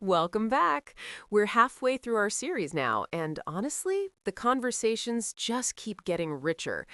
Welcome back. We're halfway through our series now, and honestly, the conversations just keep getting richer.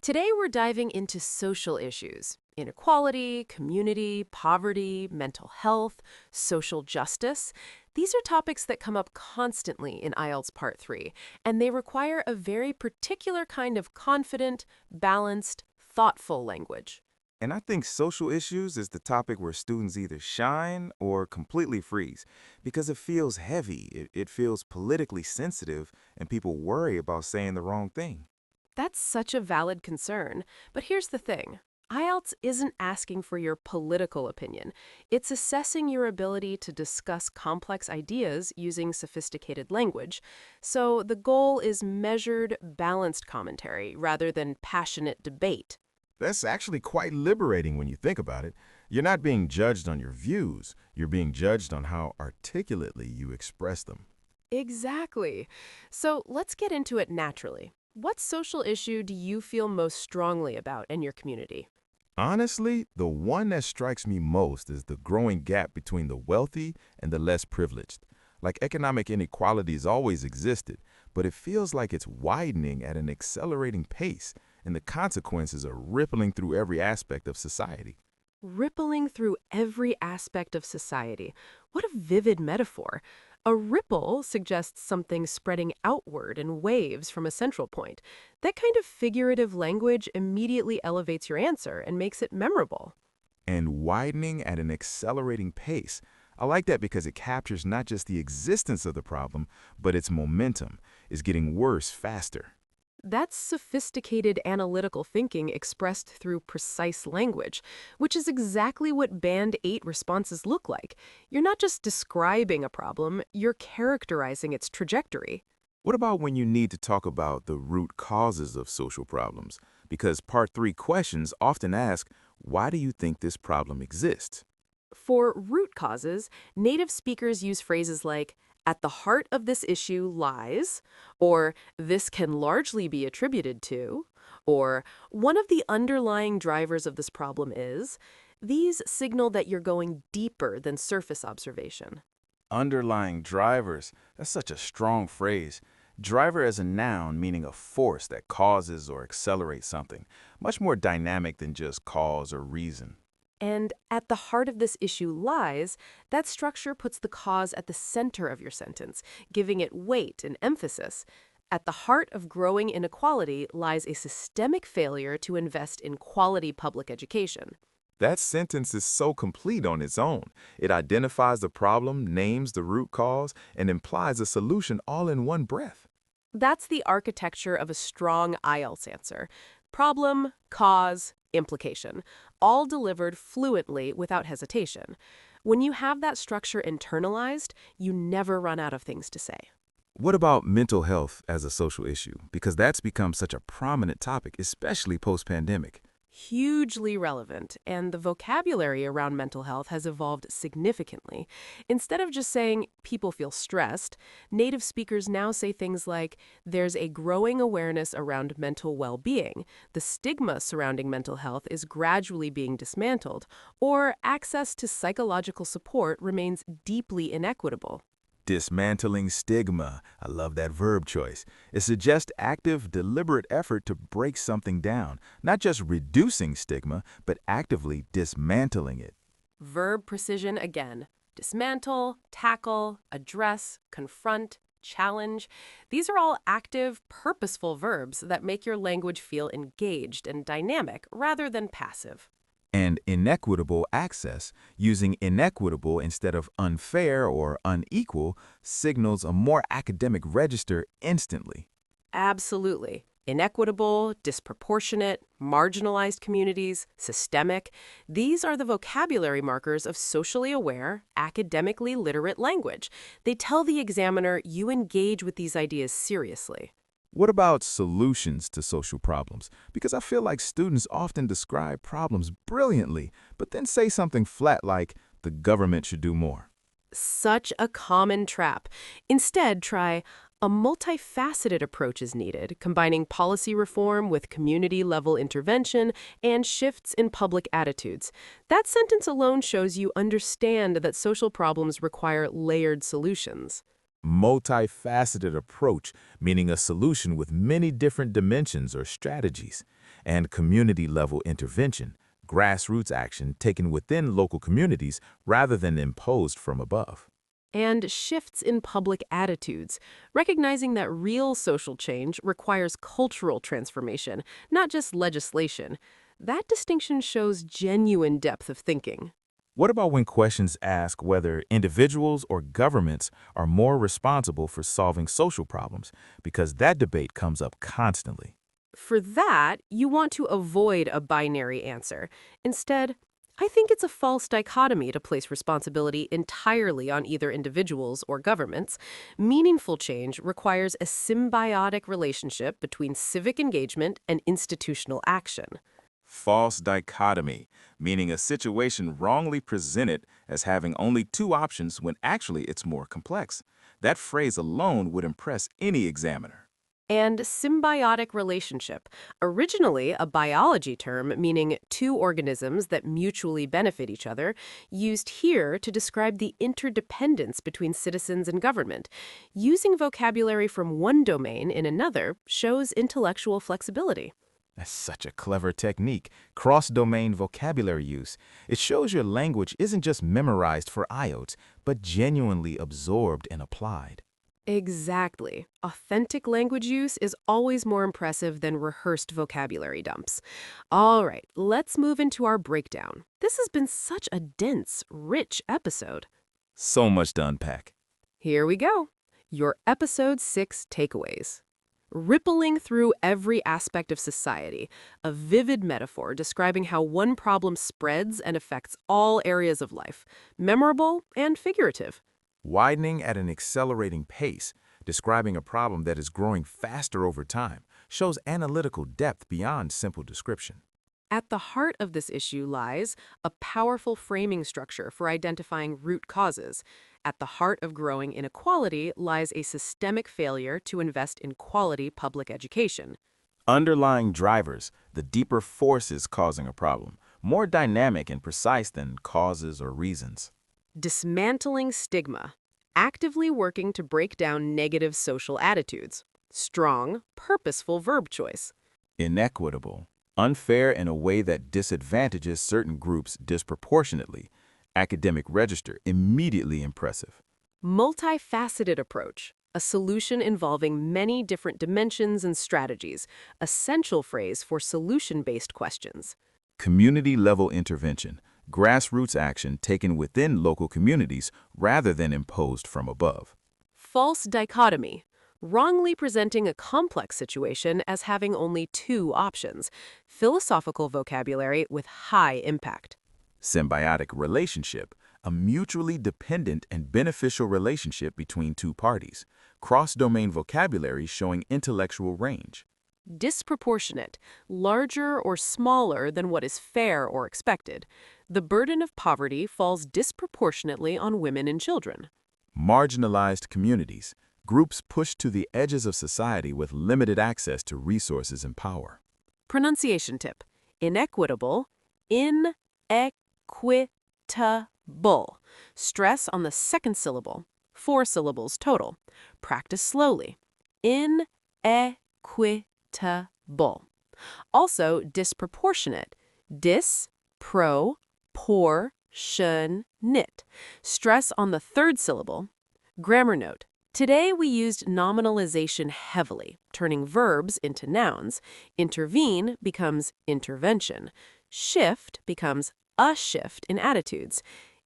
Today, we're diving into social issues: inequality, community, poverty, mental health, social justice. These are topics that come up constantly in IELTS Part 3, and they require a very particular kind of confident, balanced, thoughtful language. And I think social issues is the topic where students either shine or completely freeze because it feels heavy, it feels politically sensitive, and people worry about saying the wrong thing. That's such a valid concern. But here's the thing. IELTS isn't asking for your political opinion. It's assessing your ability to discuss complex ideas using sophisticated language. So the goal is measured, balanced commentary rather than passionate debate. That's actually quite liberating when you think about it. You're not being judged on your views, you're being judged on how articulately you express them. Exactly. So let's get into it naturally. What social issue do you feel most strongly about in your community? Honestly, the one that strikes me most is the growing gap between the wealthy and the less privileged. Like economic inequality has always existed, but it feels like it's widening at an accelerating pace, and the consequences are rippling through every aspect of society. Rippling through every aspect of society. What a vivid metaphor. A ripple suggests something spreading outward in waves from a central point. That kind of figurative language immediately elevates your answer and makes it memorable. And widening at an accelerating pace. I like that because it captures not just the existence of the problem, but its momentum is getting worse faster. That's sophisticated analytical thinking expressed through precise language, which is exactly what Band 8 responses look like. You're not just describing a problem, you're characterizing its trajectory. What about when you need to talk about the root causes of social problems? Because Part 3 questions often ask, why do you think this problem exists? For root causes, native speakers use phrases like, at the heart of this issue lies, or this can largely be attributed to, or one of the underlying drivers of this problem is. These signal that you're going deeper than surface observation. Underlying drivers. That's such a strong phrase. Driver as a noun meaning a force that causes or accelerates something, much more dynamic than just cause or reason. And at the heart of this issue lies, that structure puts the cause at the center of your sentence, giving it weight and emphasis. At the heart of growing inequality lies a systemic failure to invest in quality public education. That sentence is so complete on its own. It identifies the problem, names the root cause, and implies a solution all in one breath. That's the architecture of a strong IELTS answer. Problem, cause, implication, all delivered fluently without hesitation. When you have that structure internalized, you never run out of things to say. What about mental health as a social issue? Because that's become such a prominent topic, especially post-pandemic. Hugely relevant, and the vocabulary around mental health has evolved significantly. Instead of just saying people feel stressed, native speakers now say things like, there's a growing awareness around mental well-being, the stigma surrounding mental health is gradually being dismantled, or access to psychological support remains deeply inequitable. Dismantling stigma. I love that verb choice. It suggests active, deliberate effort to break something down, not just reducing stigma, but actively dismantling it. Verb precision again. Dismantle, tackle, address, confront, challenge. These are all active, purposeful verbs that make your language feel engaged and dynamic rather than passive. And inequitable access, using inequitable instead of unfair or unequal, signals a more academic register instantly. Absolutely. Inequitable, disproportionate, marginalized communities, systemic. These are the vocabulary markers of socially aware, academically literate language. They tell the examiner you engage with these ideas seriously. What about solutions to social problems? Because I feel like students often describe problems brilliantly, but then say something flat like, the government should do more. Such a common trap. Instead, try, A multifaceted approach is needed, combining policy reform with community-level intervention and shifts in public attitudes. That sentence alone shows you understand that social problems require layered solutions. Multifaceted approach, meaning a solution with many different dimensions or strategies, and community-level intervention, grassroots action taken within local communities rather than imposed from above. And shifts in public attitudes, recognizing that real social change requires cultural transformation, not just legislation. That distinction shows genuine depth of thinking. What about when questions ask whether individuals or governments are more responsible for solving social problems? Because that debate comes up constantly. For that, you want to avoid a binary answer. Instead, I think it's a false dichotomy to place responsibility entirely on either individuals or governments. Meaningful change requires a symbiotic relationship between civic engagement and institutional action. False dichotomy, meaning a situation wrongly presented as having only two options when actually it's more complex. That phrase alone would impress any examiner. And symbiotic relationship, originally a biology term meaning two organisms that mutually benefit each other, used here to describe the interdependence between citizens and government. Using vocabulary from one domain in another shows intellectual flexibility. That's such a clever technique. Cross-domain vocabulary use. It shows your language isn't just memorized for IELTS, but genuinely absorbed and applied. Exactly. Authentic language use is always more impressive than rehearsed vocabulary dumps. All right, let's move into our breakdown. This has been such a dense, rich episode. So much to unpack. Here we go. Your episode 6 takeaways. Rippling through every aspect of society, a vivid metaphor describing how one problem spreads and affects all areas of life, memorable and figurative. Widening at an accelerating pace, describing a problem that is growing faster over time, shows analytical depth beyond simple description. At the heart of this issue lies a powerful framing structure for identifying root causes. At the heart of growing inequality lies a systemic failure to invest in quality public education. Underlying drivers, the deeper forces causing a problem, more dynamic and precise than causes or reasons. Dismantling stigma, actively working to break down negative social attitudes. Strong, purposeful verb choice. Inequitable, unfair in a way that disadvantages certain groups disproportionately. Academic register, immediately impressive. Multifaceted approach, a solution involving many different dimensions and strategies, essential phrase for solution-based questions. Community-level intervention, grassroots action taken within local communities rather than imposed from above. False dichotomy, wrongly presenting a complex situation as having only two options. Philosophical vocabulary with high impact. Symbiotic relationship, a mutually dependent and beneficial relationship between two parties. Cross-domain vocabulary showing intellectual range. Disproportionate, larger or smaller than what is fair or expected. The burden of poverty falls disproportionately on women and children. Marginalized communities, groups pushed to the edges of society with limited access to resources and power. Pronunciation tip: inequitable, inequitable. Stress on the second syllable. 4 syllables total. Practice slowly. Inequitable. Also, disproportionate. Dis-pro-por-tion-nit. Stress on the third syllable. Grammar note. Today we used nominalization heavily, turning verbs into nouns. Intervene becomes intervention. Shift becomes a shift in attitudes.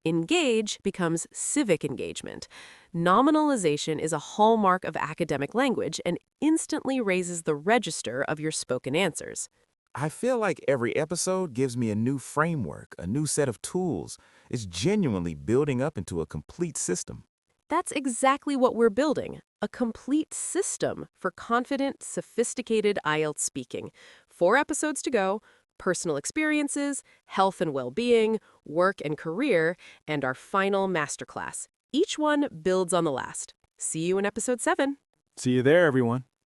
Engage becomes civic engagement. Nominalization is a hallmark of academic language and instantly raises the register of your spoken answers. I feel like every episode gives me a new framework, a new set of tools. It's genuinely building up into a complete system. That's exactly what we're building, a complete system for confident, sophisticated IELTS speaking. 4 episodes to go, personal experiences, health and well-being, work and career, and our final masterclass. Each one builds on the last. See you in episode 7. See you there, everyone.